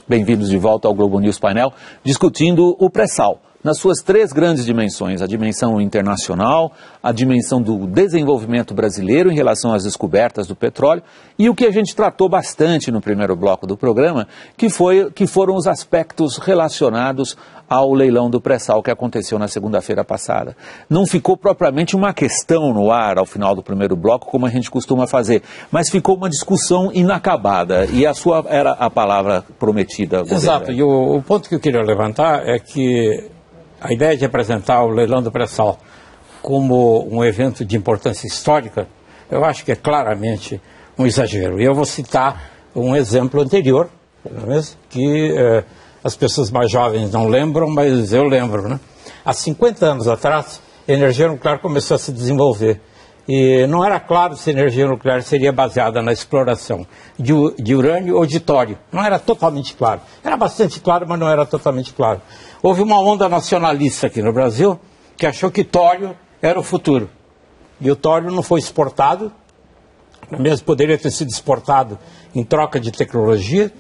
Bem-vindos de volta ao Globo News Painel, discutindo o pré-sal, nas suas três grandes dimensões, a dimensão internacional, a dimensão do desenvolvimento brasileiro em relação às descobertas do petróleo e o que a gente tratou bastante no primeiro bloco do programa, que foram os aspectos relacionados ao leilão do pré-sal que aconteceu na segunda-feira passada. Não ficou propriamente uma questão no ar ao final do primeiro bloco, como a gente costuma fazer, mas ficou uma discussão inacabada, e a sua era a palavra prometida. Exato, e o ponto que eu queria levantar é que a ideia de apresentar o leilão do pré-sal como um evento de importância histórica, eu acho que é claramente um exagero. E eu vou citar um exemplo anterior, que as pessoas mais jovens não lembram, mas eu lembro, né? Há 50 anos atrás, a energia nuclear começou a se desenvolver. E não era claro se a energia nuclear seria baseada na exploração de urânio ou de tório. Não era totalmente claro. Era bastante claro, mas não era totalmente claro. Houve uma onda nacionalista aqui no Brasil que achou que tório era o futuro. E o tório não foi exportado, mesmo poderia ter sido exportado em troca de tecnologia,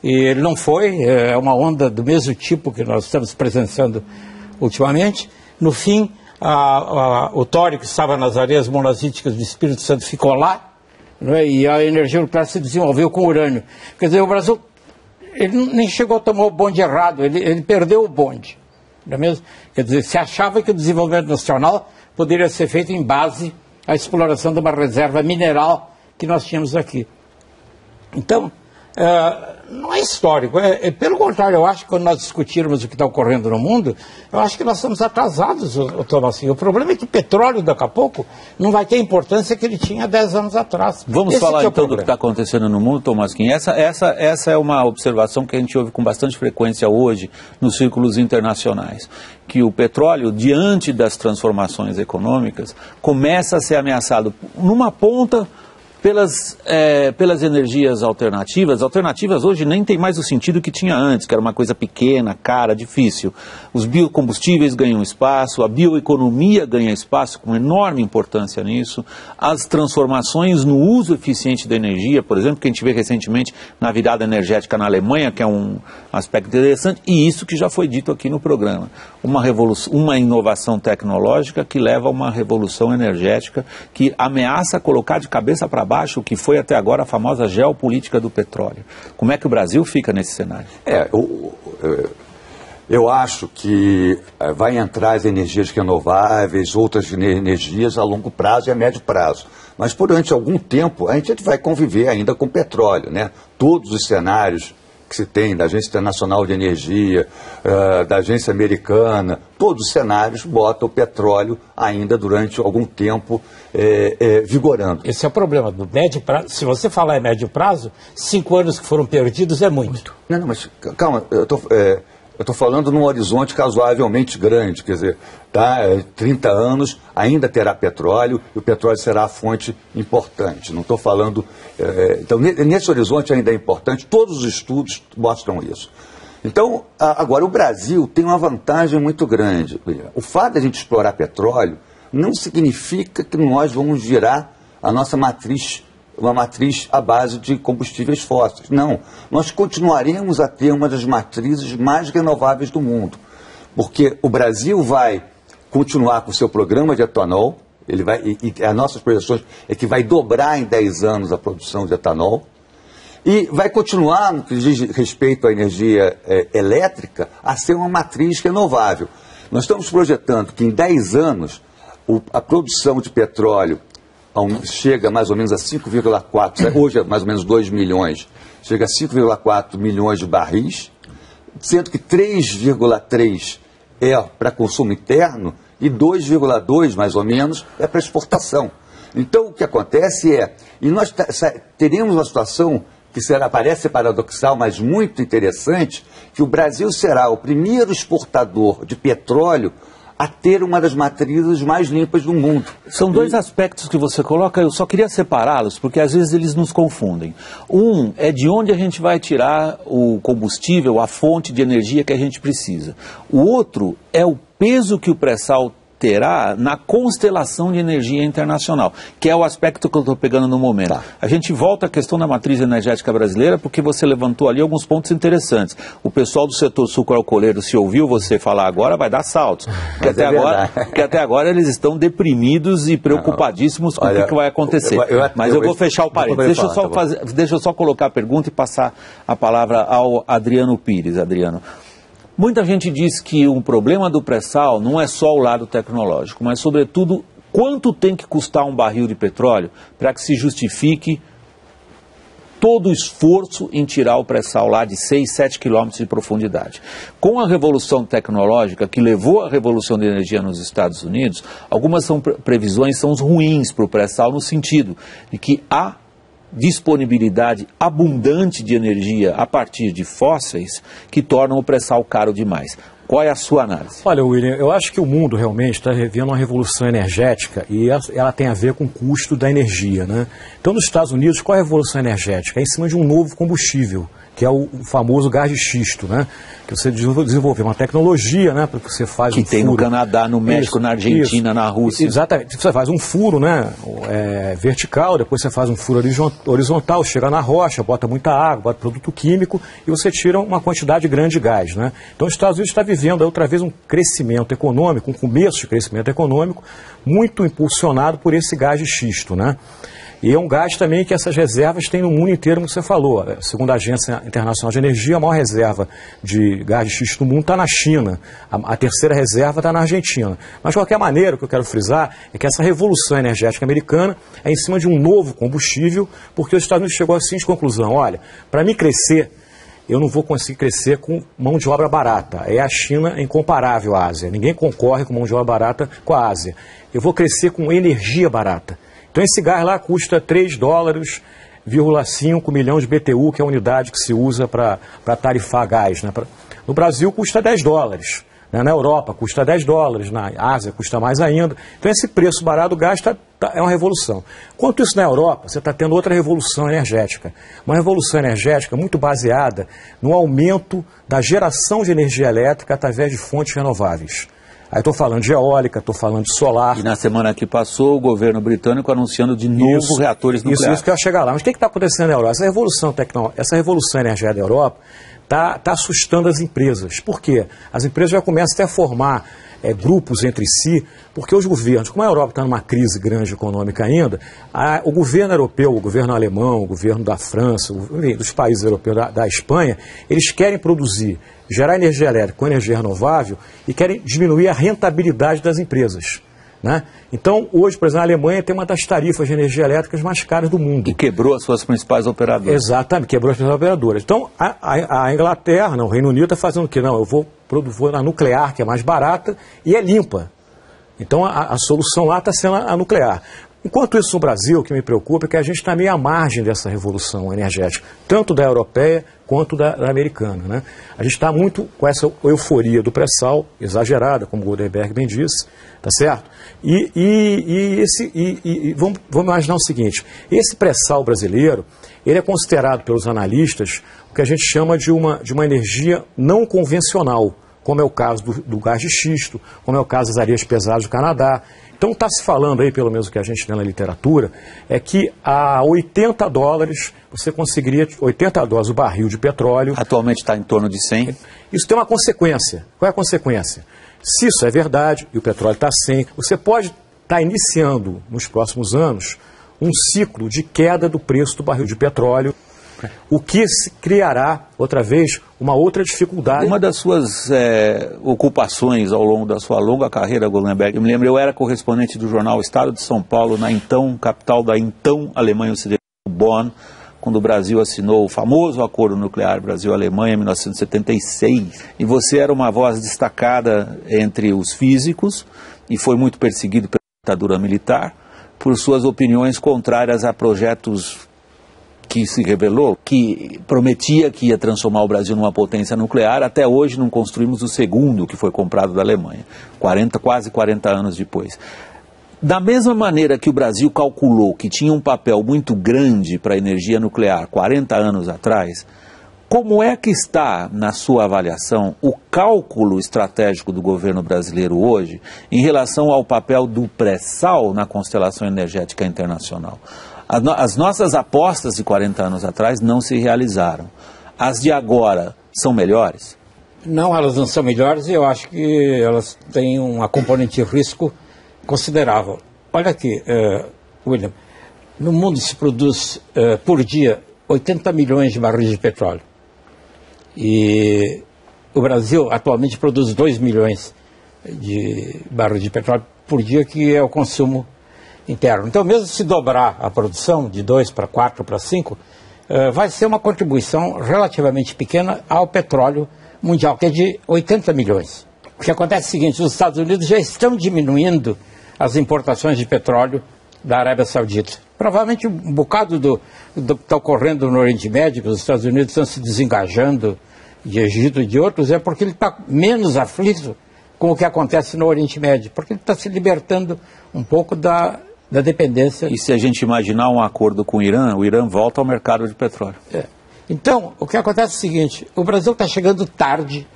e ele não foi. É uma onda do mesmo tipo que nós estamos presenciando ultimamente. No fim, o tório que estava nas areias monazíticas do Espírito Santo ficou lá, não é? E a energia nuclear se desenvolveu com urânio. Quer dizer, o Brasil ele nem chegou a tomar o bonde errado, ele perdeu o bonde. Não é mesmo? Quer dizer, se achava que o desenvolvimento nacional poderia ser feito em base à exploração de uma reserva mineral que nós tínhamos aqui. Então, não é histórico, pelo contrário, eu acho que quando nós discutirmos o que está ocorrendo no mundo, eu acho que nós estamos atrasados, Tomassinho. O problema é que o petróleo, daqui a pouco, não vai ter a importância que ele tinha 10 anos atrás. Vamos falar então do que está acontecendo no mundo, Tomasquim. Essa é uma observação que a gente ouve com bastante frequência hoje nos círculos internacionais, que o petróleo, diante das transformações econômicas, começa a ser ameaçado numa ponta pelas energias alternativas. Alternativas hoje nem tem mais o sentido que tinha antes, que era uma coisa pequena, cara, difícil. Os biocombustíveis ganham espaço, a bioeconomia ganha espaço, com enorme importância nisso. As transformações no uso eficiente da energia, por exemplo, que a gente vê recentemente na virada energética na Alemanha, que é um aspecto interessante, e isso que já foi dito aqui no programa. Uma inovação tecnológica que leva a uma revolução energética que ameaça colocar de cabeça para baixo o que foi até agora a famosa geopolítica do petróleo. Como é que o Brasil fica nesse cenário? Eu acho que vai entrar as energias renováveis, outras energias a longo prazo e a médio prazo. Mas durante algum tempo a gente vai conviver ainda com petróleo, né? Todos os cenários que se tem da Agência Internacional de Energia, da Agência Americana, todos os cenários botam o petróleo ainda durante algum tempo vigorando. Esse é o problema do médio prazo. Se você falar em médio prazo, 5 anos que foram perdidos é muito. Não, mas calma, eu estou falando num horizonte razoavelmente grande, quer dizer, 30 anos ainda terá petróleo e o petróleo será a fonte importante. Não estou falando... então, nesse horizonte ainda é importante, todos os estudos mostram isso. Então, agora, o Brasil tem uma vantagem muito grande. O fato de a gente explorar petróleo não significa que nós vamos virar a nossa matriz, uma matriz à base de combustíveis fósseis. Não, nós continuaremos a ter uma das matrizes mais renováveis do mundo, porque o Brasil vai continuar com o seu programa de etanol, e as nossas projeções é que vai dobrar em 10 anos a produção de etanol, e vai continuar, no que diz respeito à energia elétrica, a ser uma matriz renovável. Nós estamos projetando que em 10 anos a produção de petróleo chega mais ou menos a 5,4, hoje é mais ou menos 2 milhões, chega a 5,4 milhões de barris, sendo que 3,3 é para consumo interno e 2,2 mais ou menos é para exportação. Então o que acontece e nós teremos uma situação que parece ser paradoxal, mas muito interessante, que o Brasil será o primeiro exportador de petróleo a ter uma das matrizes mais limpas do mundo. São dois aspectos que você coloca, eu só queria separá-los, porque às vezes eles nos confundem. Um é de onde a gente vai tirar o combustível, a fonte de energia que a gente precisa. O outro é o peso que o pré-sal terá na constelação de energia internacional, que é o aspecto que eu estou pegando no momento. Tá. A gente volta à questão da matriz energética brasileira, porque você levantou ali alguns pontos interessantes. O pessoal do setor sucroalcooleiro, se ouviu você falar agora, vai dar saltos. Porque até agora eles estão deprimidos e preocupadíssimos com o que vai acontecer. Mas eu vou fechar o parênteses. Deixa eu só colocar a pergunta e passar a palavra ao Adriano Pires. Adriano, muita gente diz que o problema do pré-sal não é só o lado tecnológico, mas, sobretudo, quanto tem que custar um barril de petróleo para que se justifique todo o esforço em tirar o pré-sal lá de 6, 7 quilômetros de profundidade. Com a revolução tecnológica que levou à revolução de energia nos Estados Unidos, algumas previsões são ruins para o pré-sal no sentido de que há disponibilidade abundante de energia a partir de fósseis que tornam o pré-sal caro demais. Qual é a sua análise? Olha, William, eu acho que o mundo realmente está vivendo uma revolução energética e ela tem a ver com o custo da energia, né? Então, nos Estados Unidos, qual é a revolução energética? É em cima de um novo combustível, que é o famoso gás de xisto, né? Que você desenvolveu uma tecnologia, né? Porque você faz que tem furo no Canadá, no México, na Argentina, na Rússia. Exatamente. Você faz um furo, né? Vertical, depois você faz um furo horizontal, chega na rocha, bota muita água, bota produto químico e você tira uma quantidade grande de gás, né? Então, os Estados Unidos está vivendo outra vez um crescimento econômico, um começo de crescimento econômico muito impulsionado por esse gás de xisto, né? E é um gás também que essas reservas têm no mundo inteiro, como você falou. Segundo a Agência Internacional de Energia, a maior reserva de gás de xisto do mundo está na China. A terceira reserva está na Argentina. Mas, de qualquer maneira, o que eu quero frisar é que essa revolução energética americana é em cima de um novo combustível, porque os Estados Unidos chegou à seguinte conclusão: olha, para mim crescer, eu não vou conseguir crescer com mão de obra barata. É a China incomparável à Ásia. Ninguém concorre com mão de obra barata com a Ásia. Eu vou crescer com energia barata. Então esse gás lá custa $3,5 milhão de BTU, que é a unidade que se usa para tarifar gás, né? No Brasil custa $10, né? Na Europa custa $10, na Ásia custa mais ainda. Então esse preço barato do gás é uma revolução. Enquanto isso na Europa, você está tendo outra revolução energética. Uma revolução energética muito baseada no aumento da geração de energia elétrica através de fontes renováveis. Aí estou falando de eólica, estou falando de solar. E na semana que passou, o governo britânico anunciando de novo reatores nucleares. Isso que eu ia chegar lá. Mas o que está acontecendo na Europa? Essa revolução energética da Europa está assustando as empresas. Por quê? As empresas já começam até a formar grupos entre si, porque os governos, como a Europa está numa crise grande econômica ainda, o governo europeu, o governo alemão, o governo da França, dos países europeus, da Espanha, eles querem gerar energia elétrica com energia renovável e querem diminuir a rentabilidade das empresas, né? Então, hoje, por exemplo, a Alemanha tem uma das tarifas de energia elétrica mais caras do mundo. E quebrou as suas principais operadoras. Exatamente, quebrou as principais operadoras. Então, a Inglaterra, o Reino Unido está fazendo o quê? Não, eu vou na nuclear, que é mais barata e é limpa. Então, a solução lá está sendo a nuclear. Enquanto isso, no Brasil, o que me preocupa é que a gente está meio à margem dessa revolução energética, tanto da europeia quanto da americana, né? A gente está muito com essa euforia do pré-sal, exagerada, como o Goldenberg bem disse, tá certo? Vamos imaginar o seguinte: esse pré-sal brasileiro, ele é considerado pelos analistas o que a gente chama de uma energia não convencional, como é o caso do gás de xisto, como é o caso das areias pesadas do Canadá. Então está se falando aí, pelo menos o que a gente lê na literatura, é que a $80 você conseguiria, $80 o barril de petróleo. Atualmente está em torno de 100. Isso tem uma consequência. Qual é a consequência? Se isso é verdade e o petróleo está 100, você pode estar iniciando nos próximos anos um ciclo de queda do preço do barril de petróleo, o que criará, outra vez, uma outra dificuldade. Uma das suas ocupações ao longo da sua longa carreira, Goldenberg, eu me lembro, eu era correspondente do jornal Estado de São Paulo, na então capital da então Alemanha Ocidental, Bonn, quando o Brasil assinou o famoso Acordo Nuclear Brasil-Alemanha em 1976. E você era uma voz destacada entre os físicos e foi muito perseguido pela ditadura militar por suas opiniões contrárias a projetos que se revelou, que prometia que ia transformar o Brasil numa potência nuclear. Até hoje não construímos o segundo, que foi comprado da Alemanha, quase 40 anos depois. Da mesma maneira que o Brasil calculou que tinha um papel muito grande para a energia nuclear 40 anos atrás, Como é que está, na sua avaliação, o cálculo estratégico do governo brasileiro hoje em relação ao papel do pré-sal na constelação energética internacional? As nossas apostas de 40 anos atrás não se realizaram. As de agora são melhores? Não, elas não são melhores e eu acho que elas têm uma componente de risco considerável. Olha aqui, William, no mundo se produz por dia 80 milhões de barris de petróleo. E o Brasil atualmente produz 2 milhões de barris de petróleo por dia, que é o consumo interno. Então, mesmo se dobrar a produção de 2 para 4 para 5, vai ser uma contribuição relativamente pequena ao petróleo mundial, que é de 80 milhões. O que acontece é o seguinte: os Estados Unidos já estão diminuindo as importações de petróleo da Arábia Saudita. Provavelmente um bocado do que está ocorrendo no Oriente Médio, que os Estados Unidos estão se desengajando de Egito e de outros, é porque ele está menos aflito com o que acontece no Oriente Médio, porque ele está se libertando um pouco da dependência. E se a gente imaginar um acordo com o Irã volta ao mercado de petróleo. Então, o que acontece é o seguinte: o Brasil está chegando tarde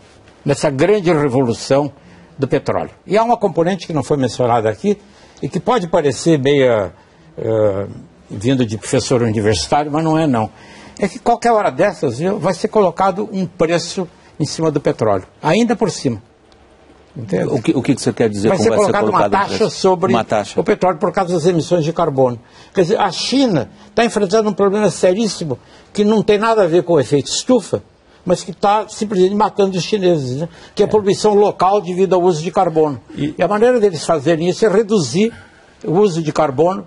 nessa grande revolução do petróleo. E há uma componente que não foi mencionada aqui e que pode parecer meio vindo de professor universitário, mas não é não. É que qualquer hora dessas vai ser colocado um preço em cima do petróleo, ainda por cima. Entende? O que você quer dizer? Vai ser colocado uma taxa sobre o petróleo por causa das emissões de carbono. Quer dizer, a China está enfrentando um problema seríssimo que não tem nada a ver com o efeito estufa, mas que está simplesmente matando os chineses, né? Que é a poluição local devido ao uso de carbono. E a maneira deles fazerem isso é reduzir o uso de carbono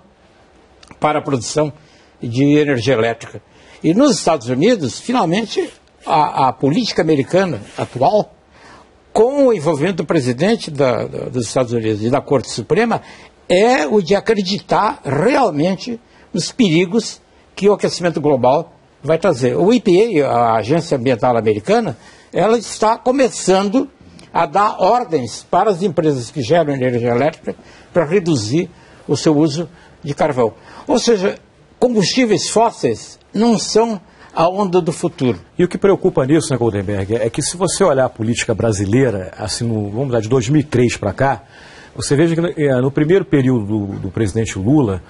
para a produção de energia elétrica. E nos Estados Unidos, finalmente, a política americana atual, com o envolvimento do presidente dos Estados Unidos e da Corte Suprema, é o de acreditar realmente nos perigos que o aquecimento global vai trazer. O EPA, a Agência Ambiental Americana, ela está começando a dar ordens para as empresas que geram energia elétrica para reduzir o seu uso de carvão. Ou seja, combustíveis fósseis não são a onda do futuro. E o que preocupa nisso, né, Goldenberg, é que se você olhar a política brasileira, assim, vamos lá, de 2003 para cá, você veja que no primeiro período do presidente Lula,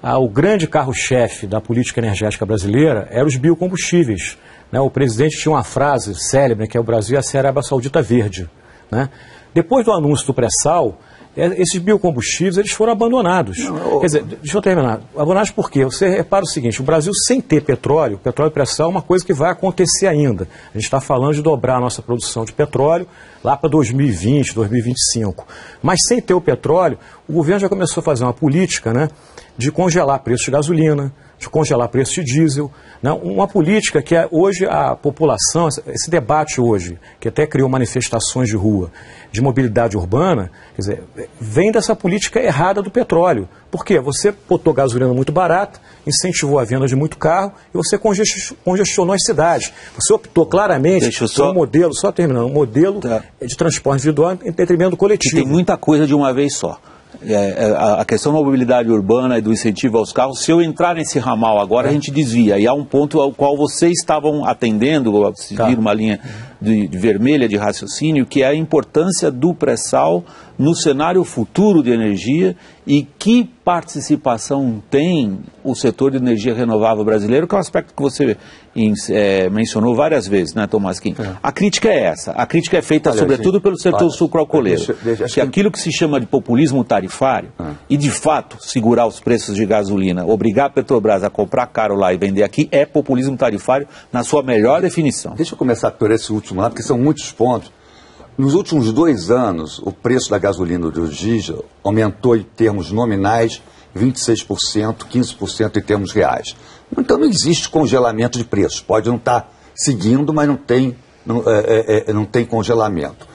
o grande carro-chefe da política energética brasileira eram os biocombustíveis. Né? O presidente tinha uma frase célebre, que é: o Brasil é a Arábia Saudita verde. Né? Depois do anúncio do pré-sal, esses biocombustíveis eles foram abandonados. Quer dizer, deixa eu terminar. Abandonados por quê? Você repara o seguinte: o Brasil sem ter petróleo pré-sal é uma coisa que vai acontecer ainda. A gente está falando de dobrar a nossa produção de petróleo lá para 2020, 2025. Mas sem ter o petróleo, o governo já começou a fazer uma política, né, de congelar preços de gasolina, de congelar preços de diesel, né? Uma política que hoje a população, esse debate hoje, que até criou manifestações de rua de mobilidade urbana, quer dizer, vem dessa política errada do petróleo. Por quê? Você botou gasolina muito barata, incentivou a venda de muito carro e você congestionou as cidades. Você optou claramente por um modelo, só terminando, um modelo de transporte individual em detrimento do coletivo. E tem muita coisa de uma vez só. A questão da mobilidade urbana e do incentivo aos carros, se eu entrar nesse ramal agora, a gente desvia. E há um ponto ao qual vocês estavam atendendo, a seguir uma linha de vermelha de raciocínio, que é a importância do pré-sal no cenário futuro de energia e que participação tem o setor de energia renovável brasileiro, que é um aspecto que você mencionou várias vezes, né, Tomás Kim? A crítica é essa. A crítica é feita, sobretudo, pelo setor sucroalcooleiro. Que aquilo que se chama de populismo tarifário e, de fato, segurar os preços de gasolina, obrigar a Petrobras a comprar caro lá e vender aqui, é populismo tarifário na sua melhor definição. Deixa eu começar por esse último lado, porque são muitos pontos. Nos últimos 2 anos, o preço da gasolina e do diesel aumentou em termos nominais 26%, 15% em termos reais. Então não existe congelamento de preços. Pode não estar seguindo, mas não tem congelamento.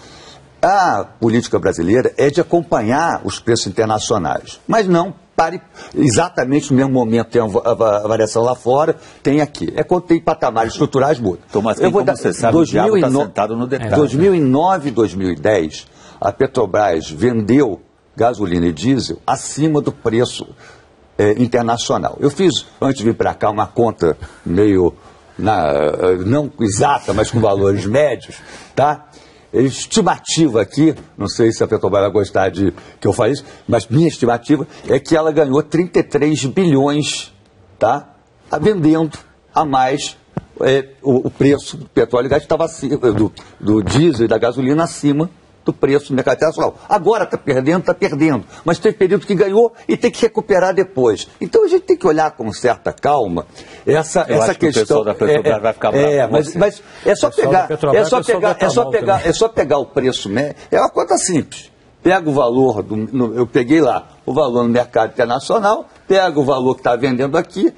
A política brasileira é de acompanhar os preços internacionais, mas não pare exatamente no mesmo momento. Tem a variação lá fora, tem aqui. É quando tem patamares estruturais, muda. Tomás, como você sabe, o diabo está sentado no detalhe. Em 2009 e 2010, a Petrobras vendeu gasolina e diesel acima do preço internacional. Eu fiz, antes de vir para cá, uma conta meio não exata, mas com valores médios, tá? Estimativa aqui, não sei se a Petrobras vai gostar de que eu fale isso, mas minha estimativa é que ela ganhou 33 bilhões, tá? Vendendo a mais o preço do petróleo e gás estava acima, do diesel e da gasolina acima do preço do mercado internacional. Agora está perdendo, mas tem período que ganhou e tem que recuperar depois. Então a gente tem que olhar com certa calma essa questão. Que o pessoal da Petrobras vai ficar bravo. Mas é só pegar o preço médio. É uma conta simples. Pega o valor, eu peguei lá o valor no mercado internacional, pega o valor que está vendendo aqui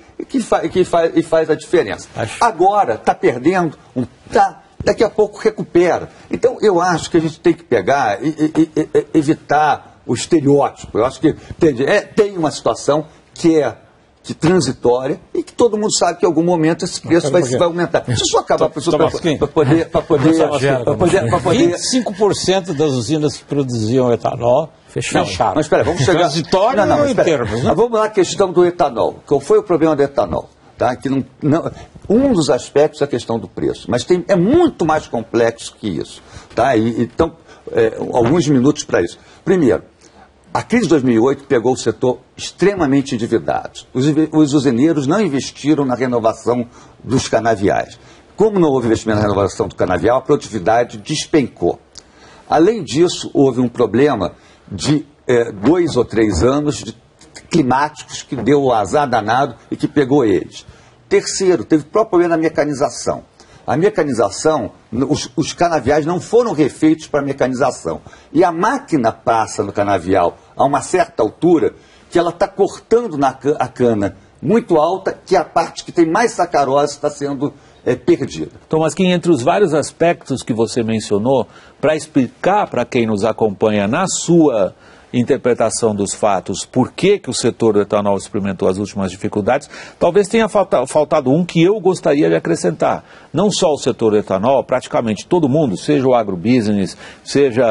e faz a diferença. Agora está perdendo, daqui a pouco recupera. Então, eu acho que a gente tem que pegar e evitar o estereótipo. Eu acho que tem uma situação que é transitória e que todo mundo sabe que em algum momento esse preço vai aumentar. Deixa eu só acabar para poder... 25% das usinas que produziam etanol fecharam. Mas espera, vamos chegar... Transitório em termos, né? Vamos lá à questão do etanol. Qual foi o problema do etanol? Tá? Que um dos aspectos é a questão do preço, mas é muito mais complexo que isso. Tá? Então, alguns minutos para isso. Primeiro, a crise de 2008 pegou o setor extremamente endividado. Os usineiros não investiram na renovação dos canaviais. Como não houve investimento na renovação do canavial, a produtividade despencou. Além disso, houve um problema de 2 ou 3 anos climáticos que deu o azar danado e que pegou eles. Terceiro, teve o próprio problema na mecanização. A mecanização, os canaviais não foram refeitos para mecanização. E a máquina passa no canavial a uma certa altura que ela está cortando a cana muito alta, que a parte que tem mais sacarose está sendo perdida. Tomás, que entre os vários aspectos que você mencionou, para explicar para quem nos acompanha na sua interpretação dos fatos, por que o setor do etanol experimentou as últimas dificuldades, talvez tenha faltado um que eu gostaria de acrescentar. Não só o setor do etanol, praticamente todo mundo, seja o agrobusiness, seja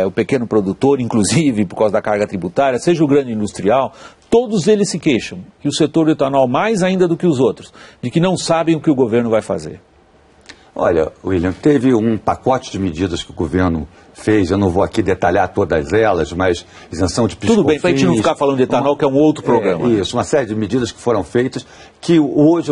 o pequeno produtor, inclusive por causa da carga tributária, seja o grande industrial, todos eles se queixam, e o setor do etanol mais ainda do que os outros, de que não sabem o que o governo vai fazer. Olha, William, teve um pacote de medidas que o governo fez, eu não vou aqui detalhar todas elas, mas isenção de PIS/COFINS... Tudo bem, para a gente não ficar falando de etanol, que é um outro programa. Isso, uma série de medidas que foram feitas, que hoje,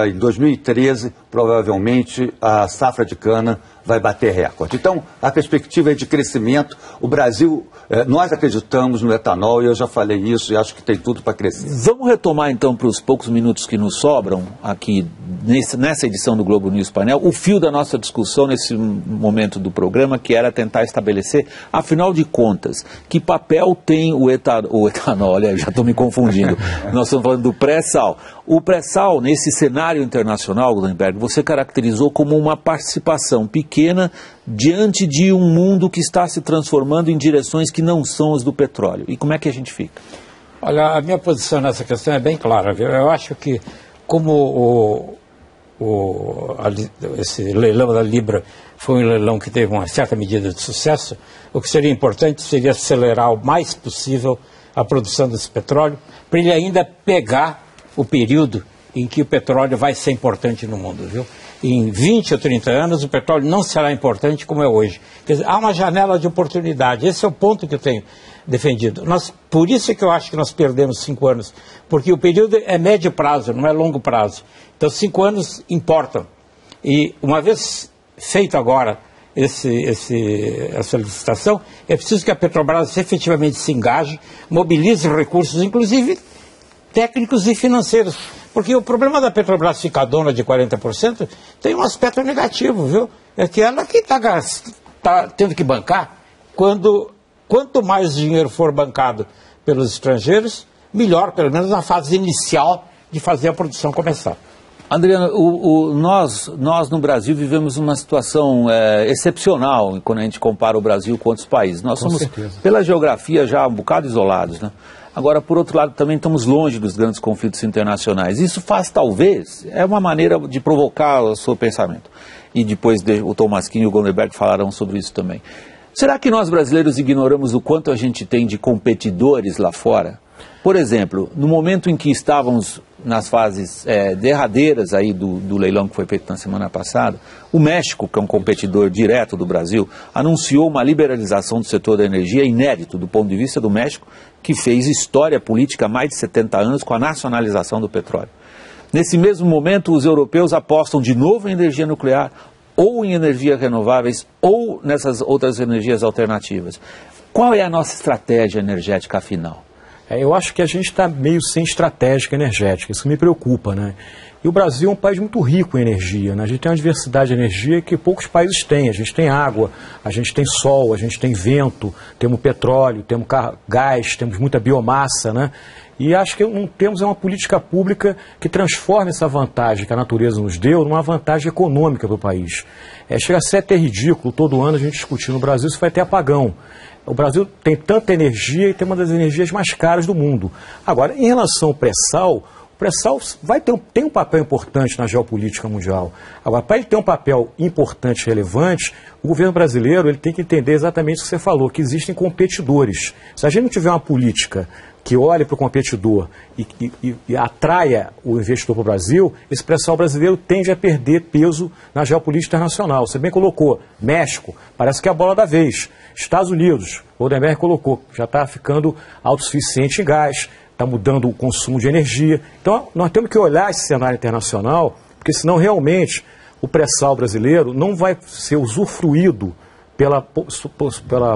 em 2013, provavelmente, a safra de cana vai bater recorde. Então, a perspectiva é de crescimento. O Brasil, nós acreditamos no etanol, e eu já falei isso, e acho que tem tudo para crescer. Vamos retomar, então, para os poucos minutos que nos sobram, aqui nessa edição do Globo News Painel, o fio da nossa discussão nesse momento do programa, que era tentar estabelecer, afinal de contas, que papel tem o etanol, olha, já estou me confundindo, nós estamos falando do pré-sal. O pré-sal, nesse cenário internacional, Goldenberg, você caracterizou como uma participação pequena diante de um mundo que está se transformando em direções que não são as do petróleo. E como é que a gente fica? Olha, a minha posição nessa questão é bem clara, viu? Eu acho que, como esse leilão da Libra foi um leilão que teve uma certa medida de sucesso, o que seria importante seria acelerar o mais possível a produção desse petróleo, para ele ainda pegar o período em que o petróleo vai ser importante no mundo, viu? Em 20 ou 30 anos o petróleo não será importante como é hoje. Quer dizer, há uma janela de oportunidade, esse é o ponto que eu tenho defendido. Por isso é que eu acho que nós perdemos 5 anos, porque o período é médio prazo, não é longo prazo. Então 5 anos importam. E uma vez feito agora essa licitação, é preciso que a Petrobras efetivamente se engaje, mobilize recursos, inclusive técnicos e financeiros. Porque o problema da Petrobras ficar dona de 40% tem um aspecto negativo, viu? É que ela que está tendo que bancar. Quanto mais dinheiro for bancado pelos estrangeiros, melhor, pelo menos na fase inicial de fazer a produção começar. Adriano, nós no Brasil vivemos uma situação excepcional quando a gente compara o Brasil com outros países. Nós somos, pela geografia, já um bocado isolados, né? Agora, por outro lado, também estamos longe dos grandes conflitos internacionais. Isso faz, talvez, é uma maneira de provocar o seu pensamento. E depois o Tomasquinho e o Goldenberg falarão sobre isso também. Será que nós brasileiros ignoramos o quanto a gente tem de competidores lá fora? Por exemplo, no momento em que estávamos nas fases derradeiras aí do leilão que foi feito na semana passada, o México, que é um competidor direto do Brasil, anunciou uma liberalização do setor da energia inédito do ponto de vista do México, que fez história política há mais de 70 anos com a nacionalização do petróleo. Nesse mesmo momento, os europeus apostam de novo em energia nuclear, ou em energias renováveis, ou nessas outras energias alternativas. Qual é a nossa estratégia energética afinal? Eu acho que a gente está meio sem estratégia energética, isso me preocupa, né? E o Brasil é um país muito rico em energia, né? A gente tem uma diversidade de energia que poucos países têm. A gente tem água, a gente tem sol, a gente tem vento, temos petróleo, temos gás, temos muita biomassa, né? E acho que não temos uma política pública que transforme essa vantagem que a natureza nos deu numa vantagem econômica para o país. Chega a ser até ridículo todo ano a gente discutir no Brasil se vai ter apagão. O Brasil tem tanta energia e tem uma das energias mais caras do mundo. Agora, em relação ao pré-sal, o pré-sal tem um papel importante na geopolítica mundial. Agora, para ele ter um papel importante e relevante, o governo brasileiro ele tem que entender exatamente o que você falou, que existem competidores. Se a gente não tiver uma política que olhe para o competidor e atraia o investidor para o Brasil, esse pré-sal brasileiro tende a perder peso na geopolítica internacional. Você bem colocou, México, parece que é a bola da vez. Estados Unidos, o Odenberg colocou, já está ficando autossuficiente em gás, está mudando o consumo de energia. Então, nós temos que olhar esse cenário internacional, porque senão realmente o pré-sal brasileiro não vai ser usufruído pela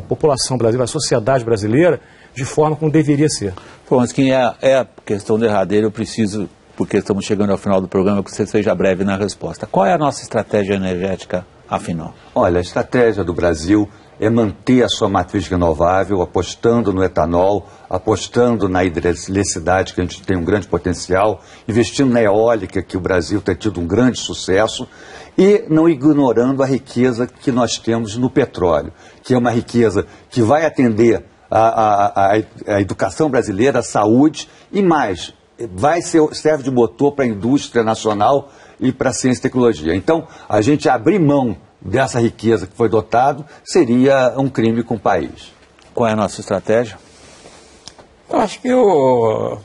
população brasileira, a sociedade brasileira, de forma como deveria ser. Bom, mas quem é a questão derradeira, eu preciso, porque estamos chegando ao final do programa, que você seja breve na resposta. Qual é a nossa estratégia energética, afinal? Olha, a estratégia do Brasil é manter a sua matriz renovável, apostando no etanol, apostando na hidroeletricidade, que a gente tem um grande potencial, investindo na eólica, que o Brasil tem tido um grande sucesso, e não ignorando a riqueza que nós temos no petróleo, que é uma riqueza que vai atender a educação brasileira, a saúde e mais, serve de motor para a indústria nacional e para a ciência e tecnologia. Então, a gente abrir mão dessa riqueza que foi dotado seria um crime com o país. Qual é a nossa estratégia? Eu acho que o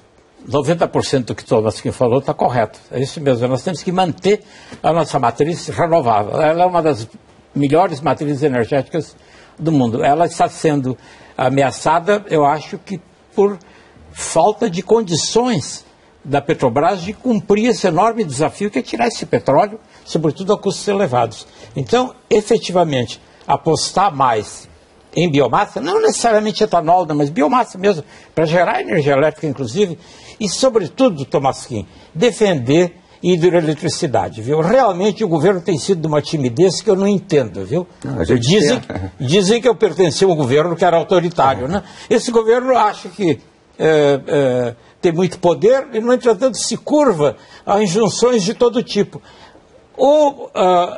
90% do que o Thomas falou está correto. É isso mesmo. Nós temos que manter a nossa matriz renovável. Ela é uma das melhores matrizes energéticas do mundo. Ela está sendo ameaçada, eu acho que por falta de condições da Petrobras de cumprir esse enorme desafio que é tirar esse petróleo, sobretudo a custos elevados. Então, efetivamente, apostar mais em biomassa, não necessariamente etanol, mas biomassa mesmo, para gerar energia elétrica, inclusive, e, sobretudo, Tomasquim, defender hidroeletricidade, viu? Realmente o governo tem sido de uma timidez que eu não entendo, viu? Dizem que eu pertenci a um governo que era autoritário, né? Esse governo acha que tem muito poder e, no entretanto, se curva a injunções de todo tipo. O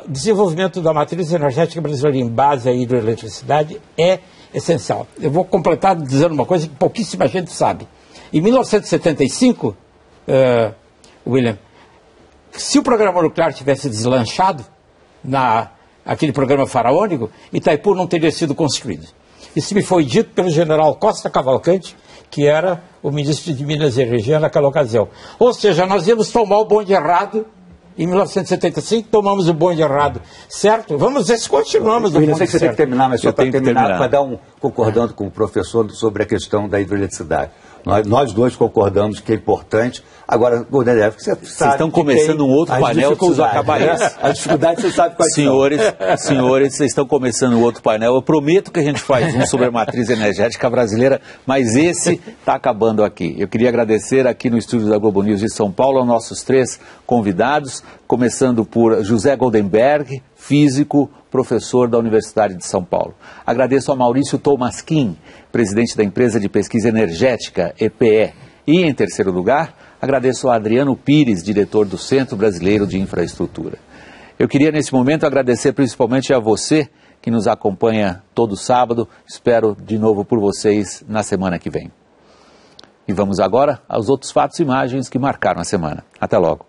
desenvolvimento da matriz energética brasileira em base à hidroeletricidade é essencial. Eu vou completar dizendo uma coisa que pouquíssima gente sabe. Em 1975, William, se o programa nuclear tivesse deslanchado aquele programa faraônico, Itaipu não teria sido construído. Isso me foi dito pelo general Costa Cavalcante, que era o ministro de Minas e Energia naquela ocasião. Ou seja, nós íamos tomar o bonde errado. Em 1975, tomamos o bonde errado, certo? Vamos ver se continuamos no bonde certo. Eu sei que você tem que terminar, mas só para terminar, para dar concordando com o professor sobre a questão da hidroeletricidade. Nós dois concordamos que é importante. Agora, Gordon, vocês estão começando um outro painel, eu preciso acabar isso. A dificuldade você sabe quais são. Senhores, vocês estão começando um outro painel. Eu prometo que a gente faz um sobre a matriz energética brasileira, mas esse está acabando aqui. Eu queria agradecer aqui no estúdio da Globo News de São Paulo aos nossos 3 convidados, começando por José Goldenberg, físico, professor da Universidade de São Paulo. Agradeço a Maurício Tomasquim, presidente da empresa de pesquisa energética, EPE. E, em terceiro lugar, agradeço a Adriano Pires, diretor do Centro Brasileiro de Infraestrutura. Eu queria, nesse momento, agradecer principalmente a você que nos acompanha todo sábado. Espero de novo por vocês na semana que vem. E vamos agora aos outros fatos e imagens que marcaram a semana. Até logo.